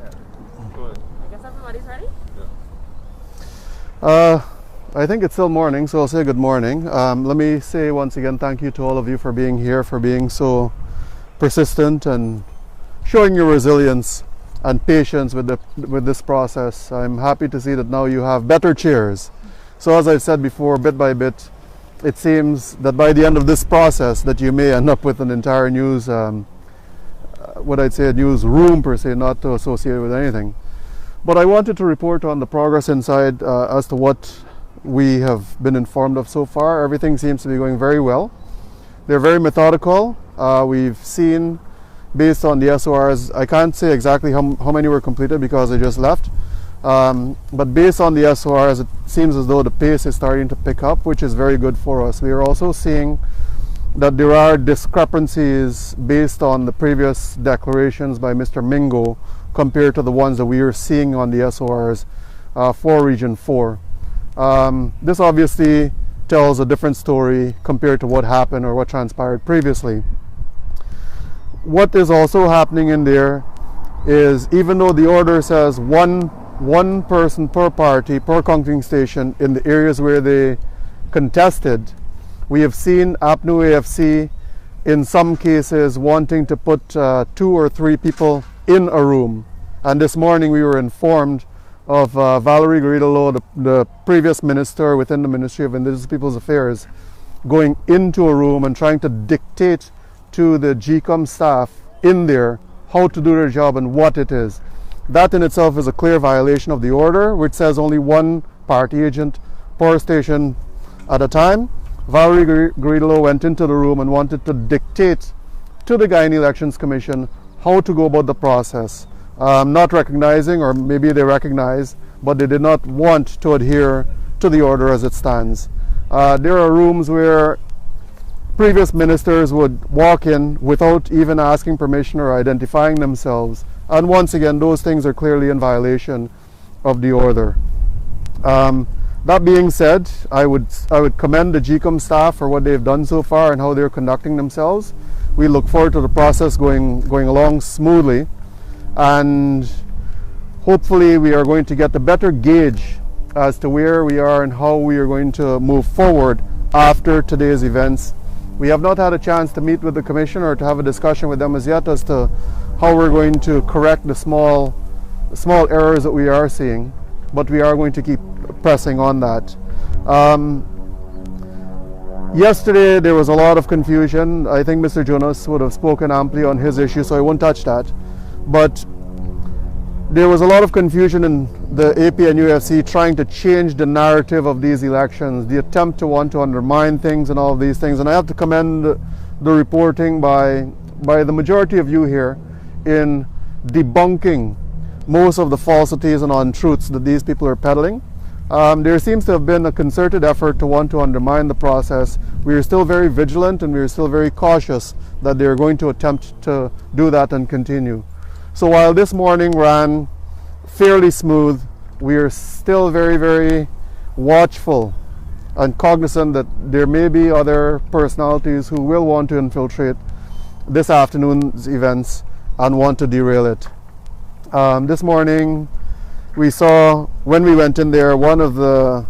I guess everybody's ready? I think it's still morning, so I'll say good morning. Let me say once again thank you to all of you for being here, for being so persistent and showing your resilience and patience with this process. I'm happy to see that now you have better chairs. So as I've said before, bit by bit, it seems that by the end of this process that you may end up with an entire news, what I'd say a news room per se, not to associate with anything. But I wanted to report on the progress inside as to what we have been informed of so far. Everything seems to be going very well. They're very methodical. We've seen, based on the SORs, I can't say exactly how many were completed because I just left. But based on the SORs, it seems as though the pace is starting to pick up, which is very good for us. We are also seeing that there are discrepancies based on the previous declarations by Mr. Mingo compared to the ones that we are seeing on the SORs for Region 4. This obviously tells a different story compared to what happened or what transpired previously. What is also happening in there is, even though the order says one person per party, per counting station in the areas where they contested, we have seen APNU AFC in some cases wanting to put 2 or 3 people in a room. And this morning we were informed of Valerie Garrido, the previous minister within the Ministry of Indigenous Peoples Affairs, going into a room and trying to dictate to the GECOM staff in there how to do their job and what it is. That in itself is a clear violation of the order, which says only one party agent per station at a time. Valerie Garrido went into the room and wanted to dictate to the Guyana Elections Commission how to go about the process. Not recognizing, or maybe they recognize, but they did not want to adhere to the order as it stands. There are rooms where previous ministers would walk in without even asking permission or identifying themselves. And once again, those things are clearly in violation of the order. That being said, I would commend the GECOM staff for what they've done so far and how they're conducting themselves. We look forward to the process going along smoothly, and hopefully we are going to get a better gauge as to where we are and how we are going to move forward after today's events. We have not had a chance to meet with the Commission or to have a discussion with them as yet as to how we're going to correct the small errors that we are seeing, but we are going to keep pressing on that. Yesterday there was a lot of confusion. I think Mr. Jonas would have spoken amply on his issue, so I won't touch that. But there was a lot of confusion in the APNUFC trying to change the narrative of these elections, the attempt to want to undermine things and all of these things. And I have to commend the reporting by the majority of you here in debunking most of the falsities and untruths that these people are peddling. There seems to have been a concerted effort to want to undermine the process. We are still very vigilant and we are still very cautious that they are going to attempt to do that and continue. So while this morning ran fairly smooth, we are still very, very watchful and cognizant that there may be other personalities who will want to infiltrate this afternoon's events and want to derail it. This morning we saw, when we went in there, one of the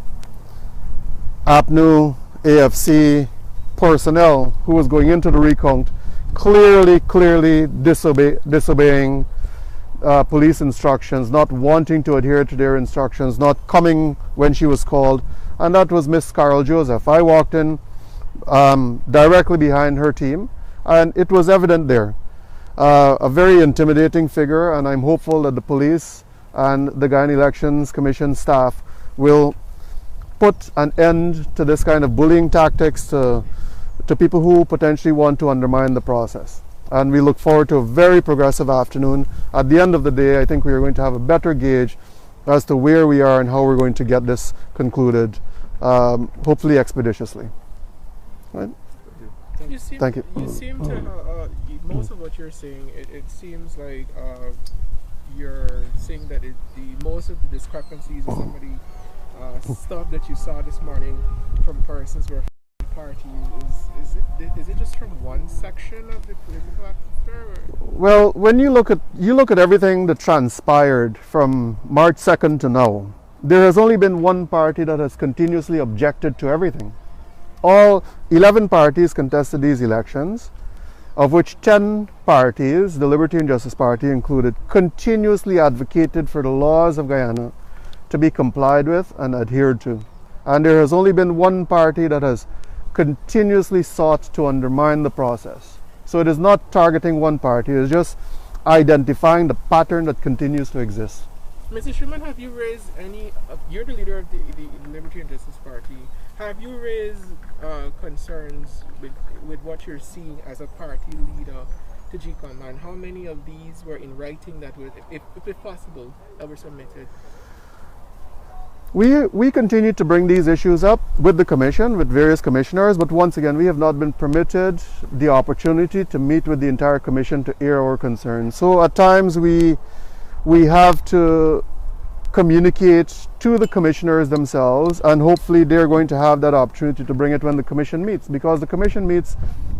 APNU AFC personnel who was going into the recount clearly disobeying police instructions, not wanting to adhere to their instructions, not coming when she was called, and that was Miss Carol Joseph. I walked in directly behind her team, and it was evident there. A very intimidating figure, and I'm hopeful that the police and the Guyana Elections Commission staff will put an end to this kind of bullying tactics to people who potentially want to undermine the process. And we look forward to a very progressive afternoon. At the end of the day, I think we are going to have a better gauge as to where we are and how we're going to get this concluded, hopefully expeditiously. Right? Thank you. You seem to, most of what you're saying, it seems like you're saying that most of the discrepancies or some of the stuff that you saw this morning from persons who are party is it just from one section of the political after? Well, when you look at everything that transpired from March 2nd to now, there has only been one party that has continuously objected to everything. All 11 parties contested these elections, of which 10 parties, the Liberty and Justice Party included, continuously advocated for the laws of Guyana to be complied with and adhered to. And there has only been one party that has continuously sought to undermine the process. So it is not targeting one party, it is just identifying the pattern that continues to exist. Mr. Schuman, have you raised any, you're the leader of the Liberty and Justice Party, have you raised concerns with what you're seeing as a party leader to GECOM, and how many of these were in writing that would, if possible, ever submitted? We continue to bring these issues up with the Commission, with various commissioners, but once again, we have not been permitted the opportunity to meet with the entire Commission to air our concerns. So at times we have to communicate to the commissioners themselves, and hopefully they're going to have that opportunity to bring it when the Commission meets, because the Commission meets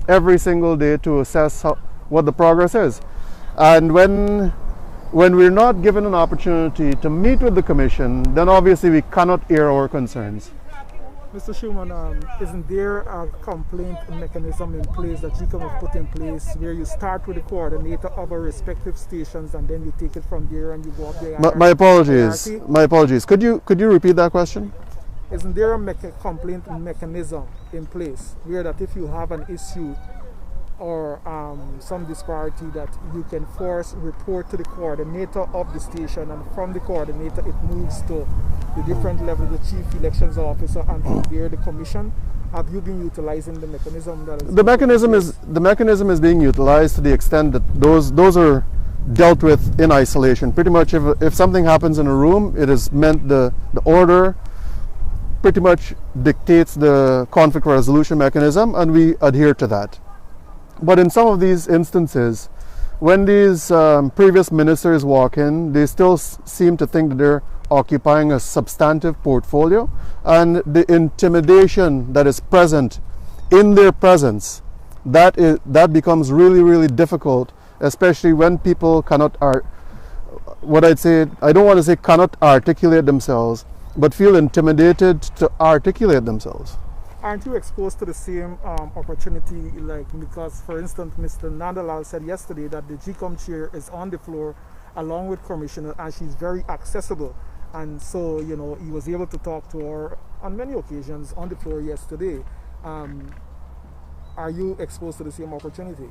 every single day to assess what the progress is. And when we're not given an opportunity to meet with the Commission, then obviously we cannot air our concerns. Mr. Schuman, isn't there a complaint mechanism in place that GECOM have put in place where you start with the coordinator of our respective stations and then you take it from there and you go up there? My apologies. My apologies. Could you repeat that question? Isn't there a complaint mechanism in place where that if you have an issue or some disparity that you can report to the coordinator of the station, and from the coordinator it moves to the different level, the chief elections officer, and from there the commission? Have you been utilizing the mechanism that is the mechanism is being utilized to the extent that those are dealt with in isolation. Pretty much if something happens in a room, it is meant the order pretty much dictates the conflict resolution mechanism, and we adhere to that. But in some of these instances, when these previous ministers walk in, they still seem to think that they're occupying a substantive portfolio, and the intimidation that is present in their presence, that becomes really, really difficult, especially when people cannot, what I'd say, I don't want to say cannot articulate themselves, but feel intimidated to articulate themselves. Aren't you exposed to the same opportunity, like, because for instance Mr. Nandalal said yesterday that the GECOM chair is on the floor along with commissioner, and she's very accessible, and so he was able to talk to her on many occasions on the floor yesterday. Are you exposed to the same opportunity?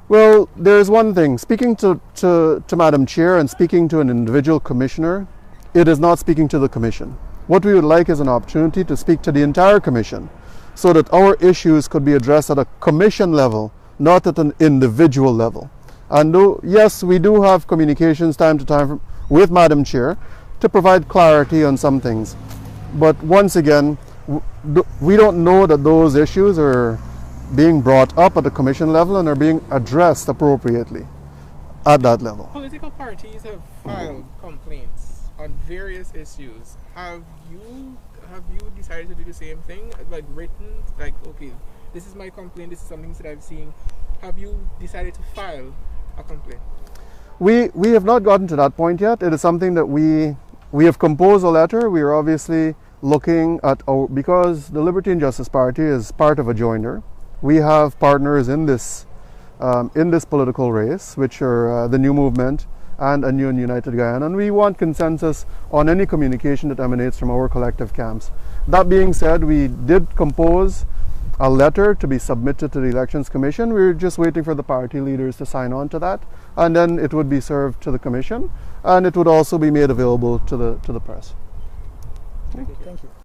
Well, there's one thing, speaking to Madam Chair and speaking to an individual commissioner, it is not speaking to the Commission. What we would like is an opportunity to speak to the entire Commission so that our issues could be addressed at a Commission level, not at an individual level. And though, yes, we do have communications time to time with Madam Chair to provide clarity on some things. But once again, we don't know that those issues are being brought up at the Commission level and are being addressed appropriately at that level. Political parties have filed complaints on various issues. Have you decided to do the same thing? Like written, like, okay, this is my complaint, this is something that I've seen. Have you decided to file a complaint? We have not gotten to that point yet. It is something that we have composed a letter. We are obviously looking at because the Liberty and Justice Party is part of a joiner. We have partners in this political race, which are the New Movement and a New and United Guyana, and we want consensus on any communication that emanates from our collective camps. That being said, we did compose a letter to be submitted to the Elections Commission. We're just waiting for the party leaders to sign on to that, and then it would be served to the Commission, and it would also be made available to the press. Thank you.